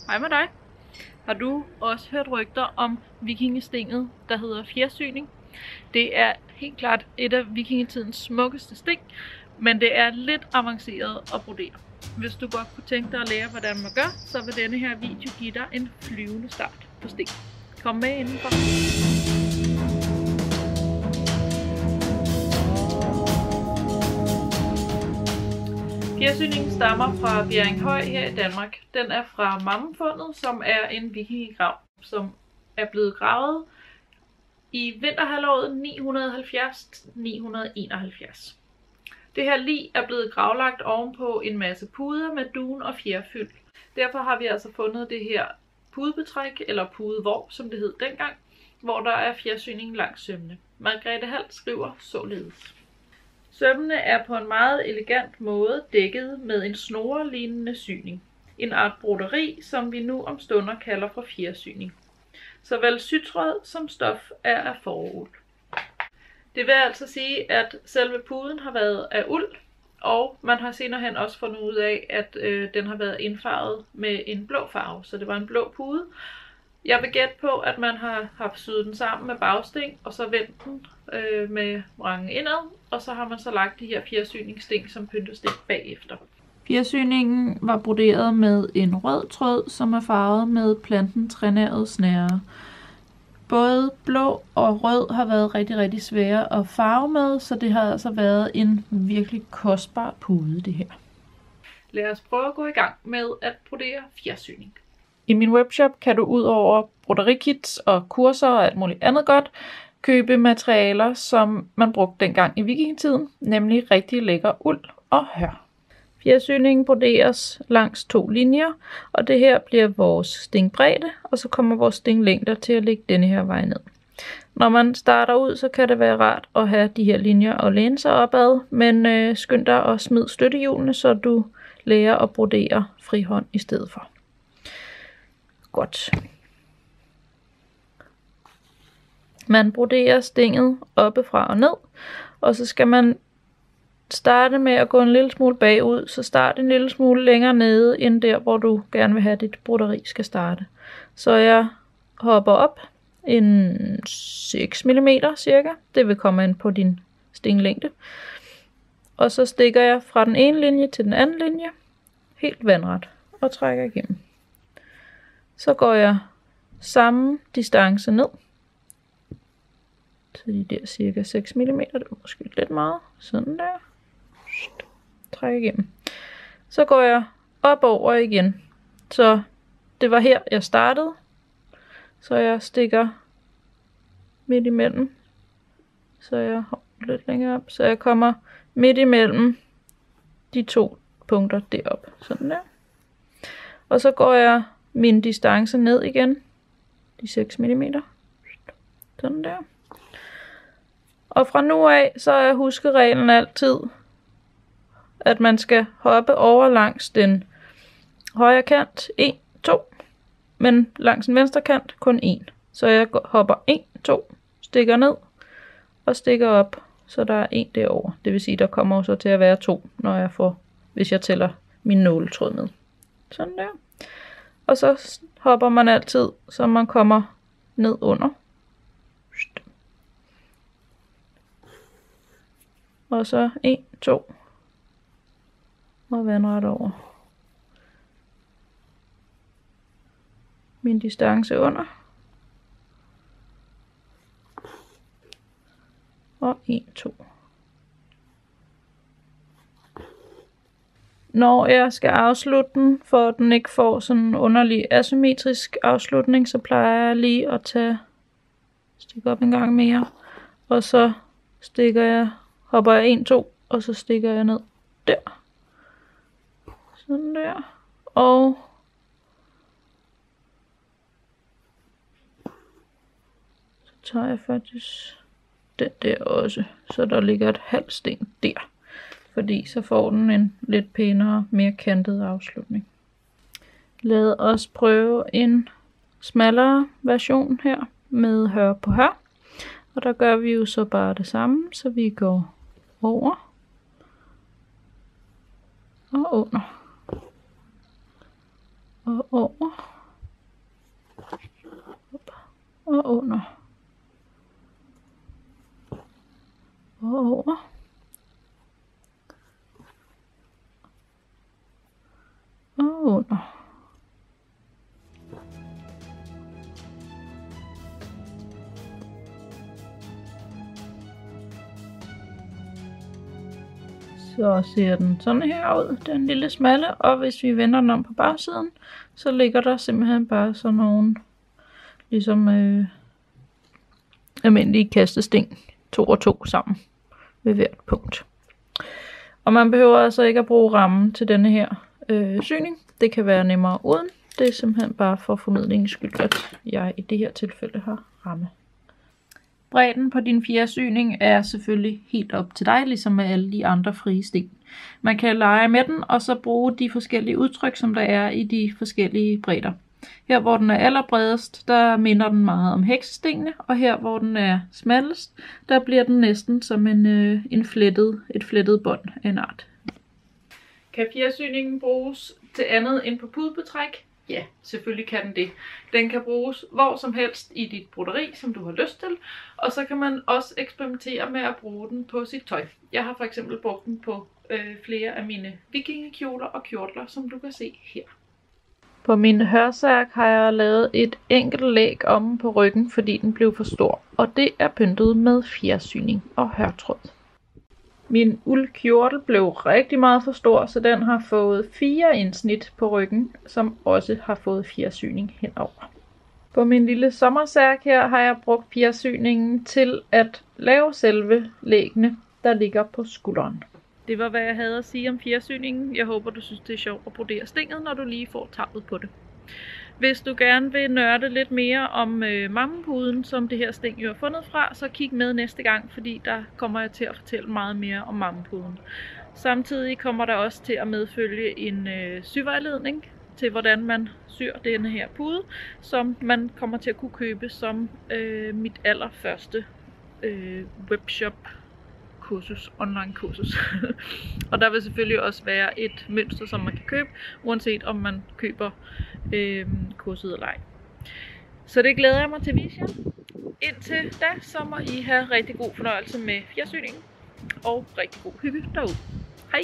Hej med dig. Har du også hørt rygter om vikingestinget, der hedder fjersyning? Det er helt klart et af vikingetidens smukkeste sting, men det er lidt avanceret at brodere. Hvis du godt kunne tænke dig at lære, hvordan man gør, så vil denne her video give dig en flyvende start på sting. Kom med indenfor. Fjersyningen stammer fra Bjerringhøj her i Danmark. Den er fra Mammenfundet, som er en vikingegrav, som er blevet gravet i vinterhalvåret 970-971. Det her lig er blevet gravlagt ovenpå en masse puder med dun og fjerfyld. Derfor har vi altså fundet det her pudebetræk, eller pudevår, som det hed dengang, hvor der er fjersyning langs sømmene. Margrethe Hald skriver således. Sømmene er på en meget elegant måde dækket med en snorelignende syning. En art broderi, som vi nu om stunder kalder for fjersyning. Såvel sytråd som stof er af fåreuld. Det vil altså sige, at selve puden har været af uld, og man har senere hen også fundet ud af, at den har været indfarvet med en blå farve, så det var en blå pude. Jeg vil gætte på, at man har haft syet den sammen med bagsting, og så vendt den med vrangen indad, og så har man så lagt de her fjersyningssting som pyntesting bagefter. Fjersyningen var broderet med en rød tråd, som er farvet med planten trænæret snære. Både blå og rød har været rigtig svære at farve med, så det har altså været en virkelig kostbar pude, det her. Lad os prøve at gå i gang med at brodere fjersyning. I min webshop kan du ud over broderikits og kurser og alt muligt andet godt købe materialer, som man brugte dengang i vikingetiden, nemlig rigtig lækker uld og hør. Fjersyningen broderes langs 2 linjer, og det her bliver vores stingbredde, og så kommer vores stinglængder til at ligge denne her vej ned. Når man starter ud, så kan det være rart at have de her linjer og læne sig opad, men skynd dig at smide støttehjulene, så du lærer at brodere frihånd i stedet for. Godt. Man broderer stinget oppefra og ned, og så skal man starte med at gå en lille smule bagud, så start en lille smule længere nede, end der, hvor du gerne vil have, at dit broderi skal starte. Så jeg hopper op en 6 mm cirka, det vil komme ind på din stinglængde. Og så stikker jeg fra den ene linje til den anden linje, helt vandret, og trækker igennem. Så går jeg samme distance ned, til de der cirka 6 mm, det er måske lidt meget, sådan der. Træk igennem. Så går jeg op over igen. Så det var her jeg startede. Så jeg stikker midt imellem. Så jeg hopper lidt længere op. Så jeg kommer midt imellem de 2 punkter derop. Sådan der. Og så går jeg min distance ned igen. De 6 mm. Sådan der. Og fra nu af, så er huskereglen altid, at man skal hoppe over langs den højre kant 1, 2, men langs den venstre kant kun 1. Så jeg hopper 1, 2, stikker ned og stikker op, så der er 1 derovre. Det vil sige, der kommer så til at være 2, når jeg får, hvis jeg tæller min nåletråd med. Sådan der. Og så hopper man altid, så man kommer ned under. Og så 1, 2. Og vandret over. Min distance under. Og 1, 2. Når jeg skal afslutte den, for at den ikke får sådan en underlig asymmetrisk afslutning, så plejer jeg lige at stikke op en gang mere. Og så hopper jeg 1, 2, og så stikker jeg ned der. Sådan der. Og så tager jeg faktisk den der også, så der ligger et halvt sting der. Fordi så får den en lidt pænere, mere kantet afslutning. Lad os prøve en smallere version her med hør på hør. Og der gør vi jo så bare det samme, så vi går over og under og over og under og over og under. Så ser den sådan her ud, den lille smalle, og hvis vi vender den om på bagsiden, så ligger der simpelthen bare sådan nogle, ligesom almindelige kastesting, 2 og 2 sammen ved hvert punkt. Og man behøver altså ikke at bruge rammen til denne her syning. Det kan være nemmere uden. Det er simpelthen bare for formidlingens skyld, at jeg i det her tilfælde har ramme. Bredden på din fjersyning er selvfølgelig helt op til dig, ligesom med alle de andre frie sten. Man kan lege med den, og så bruge de forskellige udtryk, som der er i de forskellige bredder. Her hvor den er allerbredest, der minder den meget om heksestenene, og her hvor den er smallest, der bliver den næsten som et flettet bånd af en art. Kan fjersyningen bruges til andet end på pudebetræk? Ja, selvfølgelig kan den det. Den kan bruges hvor som helst i dit broderi, som du har lyst til, og så kan man også eksperimentere med at bruge den på sit tøj. Jeg har for eksempel brugt den på flere af mine vikingekjoler og kjortler, som du kan se her. På min hørsærk har jeg lavet et enkelt læg om på ryggen, fordi den blev for stor, og det er pyntet med fjersyning og hørtråd. Min uldkjortel blev rigtig meget for stor, så den har fået 4 indsnit på ryggen, som også har fået fjersyning henover. På min lille sommersærk her har jeg brugt fjersyningen til at lave selve læggene, der ligger på skulderen. Det var hvad jeg havde at sige om fjersyningen. Jeg håber du synes det er sjovt at brodere stinget, når du lige får taget på det. Hvis du gerne vil nørde lidt mere om mammepuden, som det her sting jo er fundet fra, så kig med næste gang, fordi der kommer jeg til at fortælle meget mere om mammepuden. Samtidig kommer der også til at medfølge en syvejledning til, hvordan man syr denne her pude, som man kommer til at kunne købe som mit allerførste webshop kursus, online kursus. Og der vil selvfølgelig også være et mønster, som man kan købe, uanset om man køber kurset eller ej. Så det glæder jeg mig til at vise jer. Indtil da, så må I have rigtig god fornøjelse med fjersyningen, og rigtig god hygge derude. Hej!